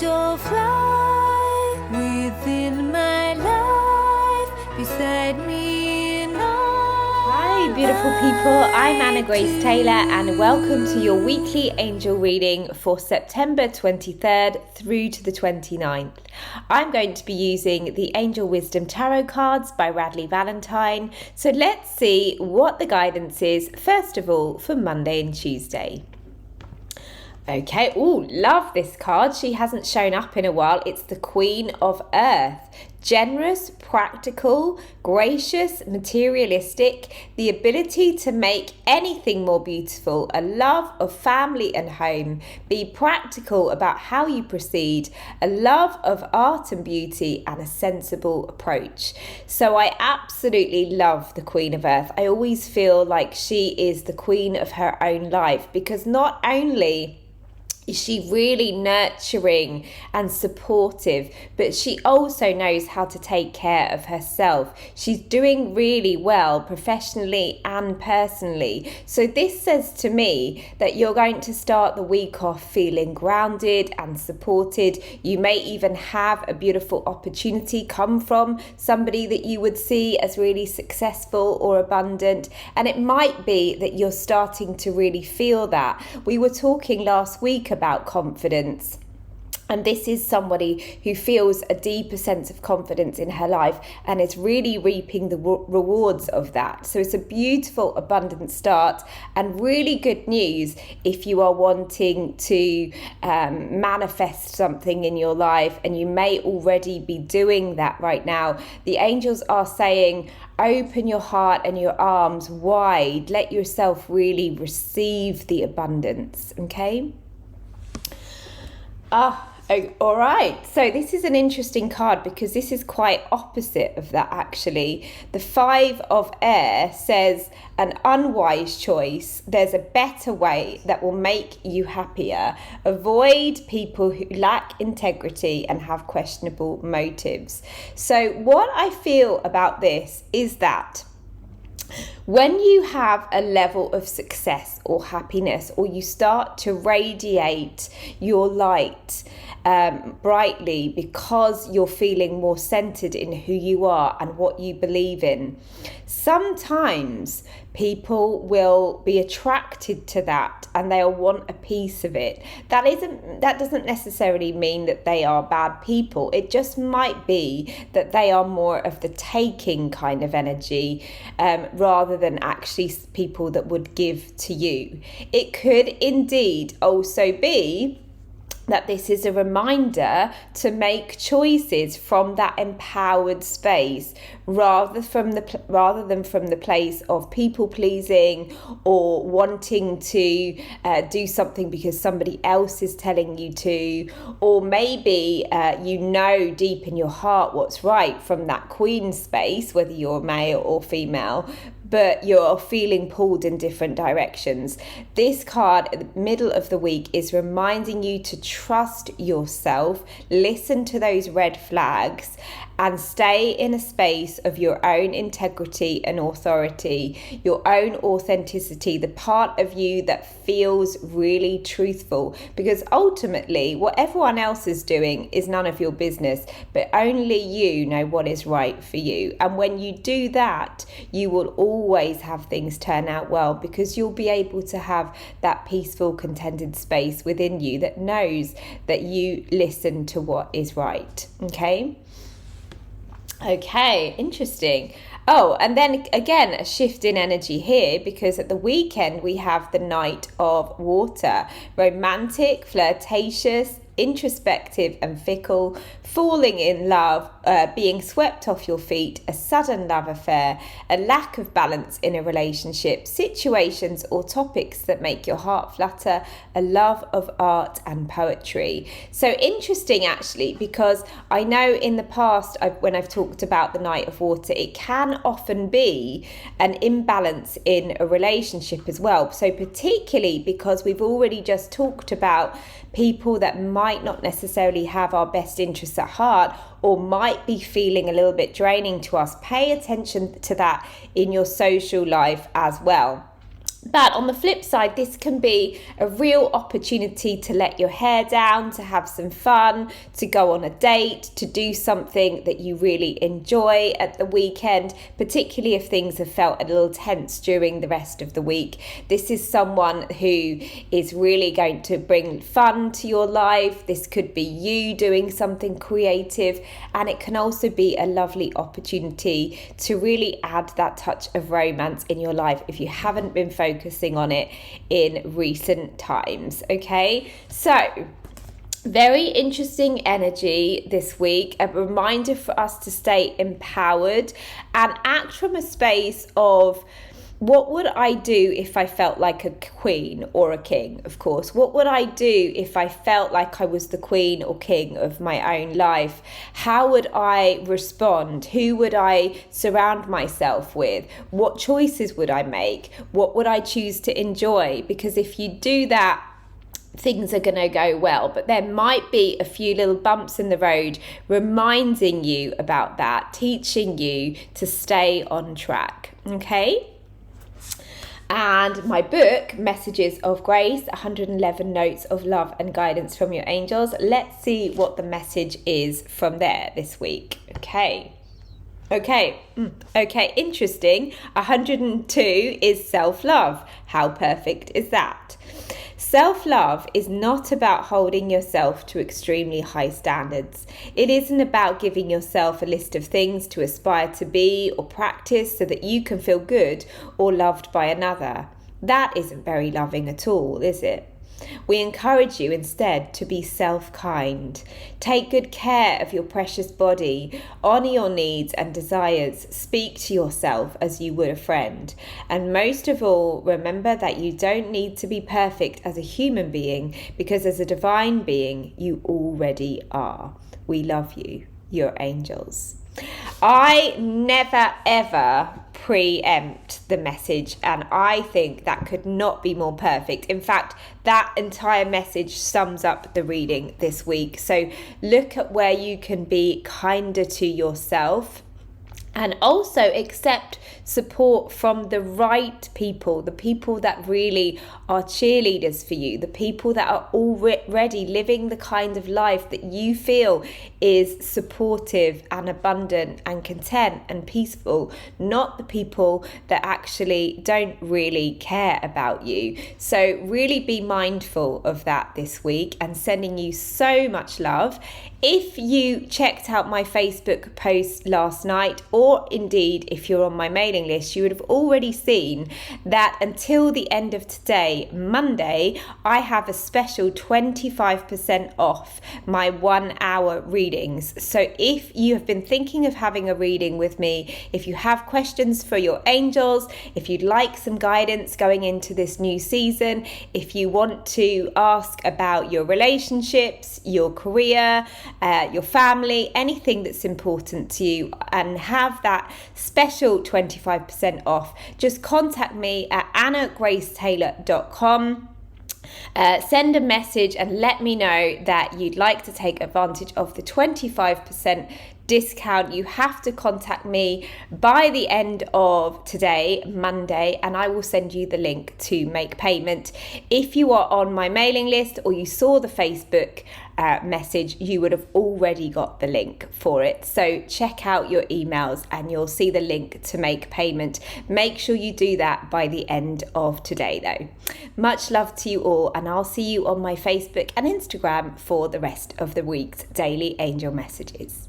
angel fly within my life, beside me in all. Hi beautiful people, I'm Anna Grace Taylor and welcome to your weekly angel reading for September 23rd through to the 29th. I'm going to be using the Angel Wisdom Tarot cards by Radleigh Valentine. So let's see what the guidance is, first of all, for Monday and Tuesday. Okay, love this card. She hasn't shown up in a while. It's the Queen of Earth. Generous, practical, gracious, materialistic, the ability to make anything more beautiful, a love of family and home, be practical about how you proceed, a love of art and beauty, and a sensible approach. So I absolutely love the Queen of Earth. I always feel like she is the queen of her own life, because not only is she really nurturing and supportive, but she also knows how to take care of herself. She's doing really well professionally and personally. So this says to me that you're going to start the week off feeling grounded and supported. You may even have a beautiful opportunity come from somebody that you would see as really successful or abundant. And it might be that you're starting to really feel that. We were talking last week about confidence, and this is somebody who feels a deeper sense of confidence in her life and is really reaping the rewards of that. So it's a beautiful, abundant start, and really good news if you are wanting to manifest something in your life, and you may already be doing that right now. The angels are saying, open your heart and your arms wide. Let yourself really receive the abundance, okay? All right. So this is an interesting card because this is quite opposite of that, actually. The Five of Air says an unwise choice. There's a better way that will make you happier. Avoid people who lack integrity and have questionable motives. So what I feel about this is that when you have a level of success or happiness, or you start to radiate your light brightly because you're feeling more centered in who you are and what you believe in, sometimes people will be attracted to that and they'll want a piece of it. That doesn't necessarily mean that they are bad people. It just might be that they are more of the taking kind of energy rather than actually people that would give to you. It could indeed also be that this is a reminder to make choices from that empowered space rather than from the place of people pleasing or wanting to do something because somebody else is telling you to, or maybe you know deep in your heart what's right from that queen space, whether you're male or female, but you're feeling pulled in different directions. This card at the middle of the week is reminding you to trust yourself, listen to those red flags, and stay in a space of your own integrity and authority, your own authenticity, the part of you that feels really truthful. Because ultimately, what everyone else is doing is none of your business, but only you know what is right for you. And when you do that, you will always have things turn out well, because you'll be able to have that peaceful, contented space within you that knows that you listen to what is right, okay? Okay, interesting. And then again, a shift in energy here, because at the weekend we have the Knight of Water. Romantic, flirtatious, introspective and fickle, falling in love, being swept off your feet, a sudden love affair, a lack of balance in a relationship, situations or topics that make your heart flutter, a love of art and poetry. So interesting, actually, because I know in the past when I've talked about the Knight of Water, it can often be an imbalance in a relationship as well. So particularly because we've already just talked about people that might not necessarily have our best interests at heart, or might be feeling a little bit draining to us. Pay attention to that in your social life as well. But on the flip side, this can be a real opportunity to let your hair down, to have some fun, to go on a date, to do something that you really enjoy at the weekend, particularly if things have felt a little tense during the rest of the week. This is someone who is really going to bring fun to your life. This could be you doing something creative, and it can also be a lovely opportunity to really add that touch of romance in your life if you haven't been focusing on it in recent times. Okay, so very interesting energy this week, a reminder for us to stay empowered and act from a space of, what would I do if I felt like a queen or a king, of course? What would I do if I felt like I was the queen or king of my own life? How would I respond? Who would I surround myself with? What choices would I make? What would I choose to enjoy? Because if you do that, things are going to go well, but there might be a few little bumps in the road reminding you about that, teaching you to stay on track. Okay? And my book, Messages of Grace, 111 Notes of Love and Guidance from Your Angels. Let's see what the message is from there this week. Okay, interesting. 102 is self-love. How perfect is that? Self-love is not about holding yourself to extremely high standards. It isn't about giving yourself a list of things to aspire to be or practice so that you can feel good or loved by another. That isn't very loving at all, is it? We encourage you instead to be self-kind. Take good care of your precious body. Honour your needs and desires. Speak to yourself as you would a friend. And most of all, remember that you don't need to be perfect as a human being, because as a divine being, you already are. We love you, your angels. I never ever preempt the message, and I think that could not be more perfect. In fact, that entire message sums up the reading this week. So look at where you can be kinder to yourself, and also accept support from the right people, the people that really are cheerleaders for you, the people that are already living the kind of life that you feel is supportive and abundant and content and peaceful, not the people that actually don't really care about you. So really be mindful of that this week, and sending you so much love. If you checked out my Facebook post last night, or indeed if you're on my mailing list, you would have already seen that until the end of today, Monday, I have a special 25% off my 1 hour readings. So if you have been thinking of having a reading with me, if you have questions for your angels, if you'd like some guidance going into this new season, if you want to ask about your relationships, your career, your family, anything that's important to you, and have that special 25% off, just contact me at annagracetaylor.com. Send a message and let me know that you'd like to take advantage of the 25% discount. You have to contact me by the end of today, Monday, and I will send you the link to make payment. If you are on my mailing list or you saw the Facebook message, you would have already got the link for it. So check out your emails and you'll see the link to make payment. Make sure you do that by the end of today though. Much love to you all, and I'll see you on my Facebook and Instagram for the rest of the week's daily angel messages.